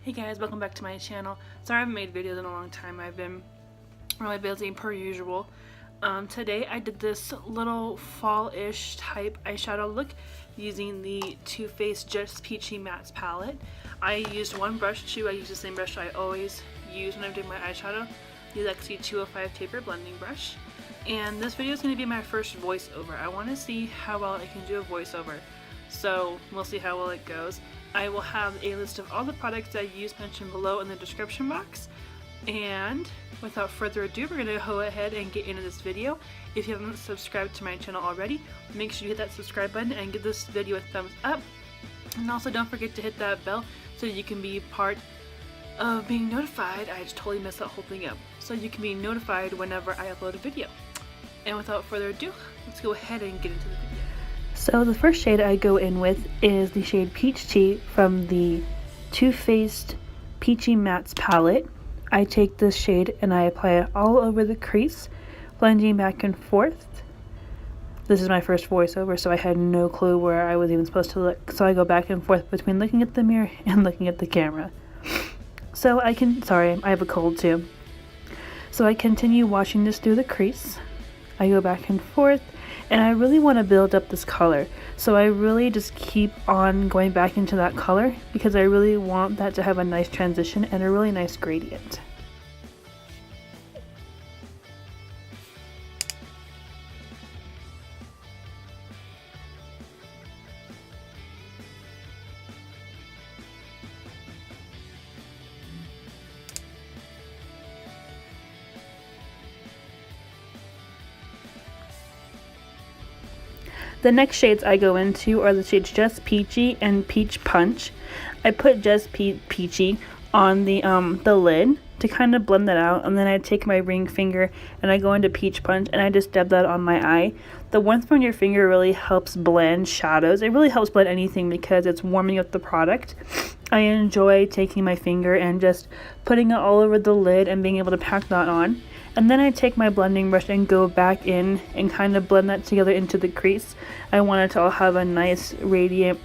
Hey guys, welcome back to my channel. Sorry I haven't made videos in a long time. I've been really busy per usual. Today I did this little fall-ish type eyeshadow look using the Too Faced Just Peachy Mattes palette. I used one brush too. I used the same brush I always use when I'm doing my eyeshadow, the Lexi 205 Taper Blending Brush. And this video is going to be my first voiceover. I want to see how well I can do a voiceover. So we'll see how well it goes. I will have a list of all the products I use mentioned below in the description box. And without further ado, we're going to go ahead and get into this video. If you haven't subscribed to my channel already, make sure you hit that subscribe button and give this video a thumbs up. And also don't forget to hit that bell so you can be part of being notified. I just totally messed that whole thing up. So you can be notified whenever I upload a video. And without further ado, let's go ahead and get into the video. So the first shade I go in with is the shade Peachy from the Too Faced Peachy Mattes palette. I take this shade and I apply it all over the crease, blending back and forth. This is my first voiceover, so I had no clue where I was even supposed to look. So I go back and forth between looking at the mirror and looking at the camera. So I have a cold too. So I continue washing this through the crease. I go back and forth. And I really want to build up this color, so I really just keep on going back into that color because I really want that to have a nice transition and a really nice gradient. The next shades I go into are the shades Just Peachy and Peach Punch. I put Just Peachy on the lid to kind of blend that out, and then I take my ring finger and I go into Peach Punch and I just dab that on my eye. The warmth from your finger really helps blend shadows. It really helps blend anything because it's warming up the product. I enjoy taking my finger and just putting it all over the lid and being able to pack that on. And then I take my blending brush and go back in and kind of blend that together into the crease. I want it to all have a nice gradient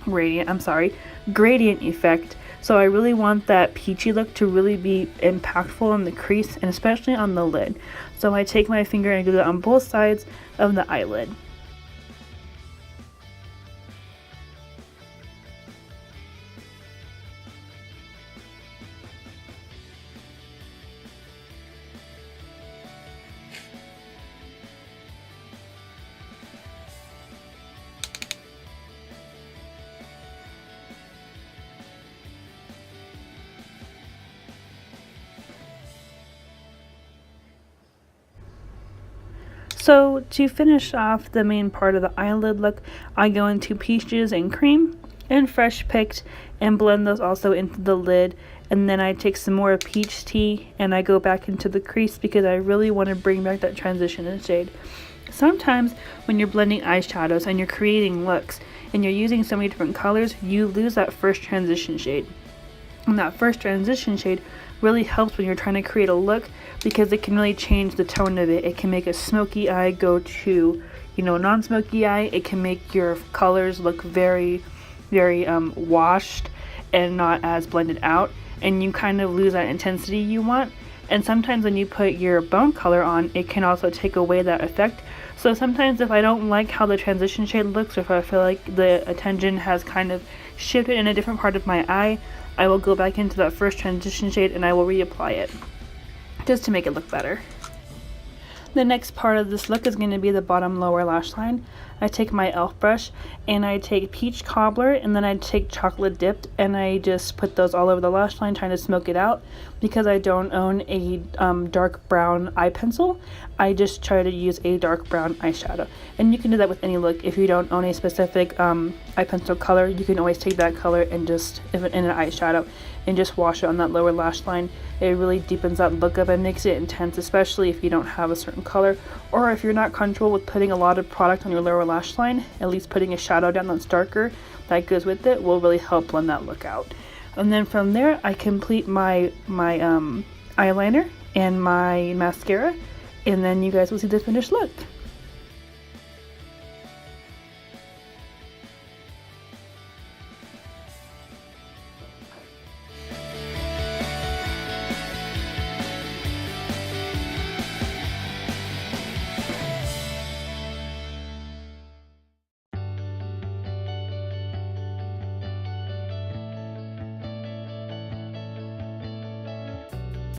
effect. So I really want that peachy look to really be impactful on the crease and especially on the lid. So I take my finger and do that on both sides of the eyelid. So to finish off the main part of the eyelid look, I go into Peaches and Cream and Fresh Picked and blend those also into the lid. And then I take some more Peach Tea and I go back into the crease because I really want to bring back that transition in shade. Sometimes when you're blending eyeshadows and you're creating looks and you're using so many different colors, you lose that first transition shade. And that first transition shade really helps when you're trying to create a look because it can really change the tone of it. It can make a smoky eye go to, non-smoky eye. It can make your colors look very, very washed and not as blended out, and you kind of lose that intensity you want. And sometimes when you put your bone color on, it can also take away that effect. So sometimes if I don't like how the transition shade looks, or if I feel like the attention has kind of shifted in a different part of my eye, I will go back into that first transition shade and I will reapply it just to make it look better. The next part of this look is going to be the bottom lower lash line. I take my E.L.F. brush and I take Peach Cobbler and then I take Chocolate Dipped and I just put those all over the lash line trying to smoke it out. Because I don't own a dark brown eye pencil, I just try to use a dark brown eyeshadow. And you can do that with any look. If you don't own a specific eye pencil color, you can always take that color and just, in an eyeshadow, and just wash it on that lower lash line. It really deepens that look up and makes it intense, especially if you don't have a certain color, or if you're not comfortable with putting a lot of product on your lower lash line. At least putting a shadow down that's darker that goes with it will really help blend that look out. And then from there I complete my eyeliner and my mascara, and then you guys will see the finished look.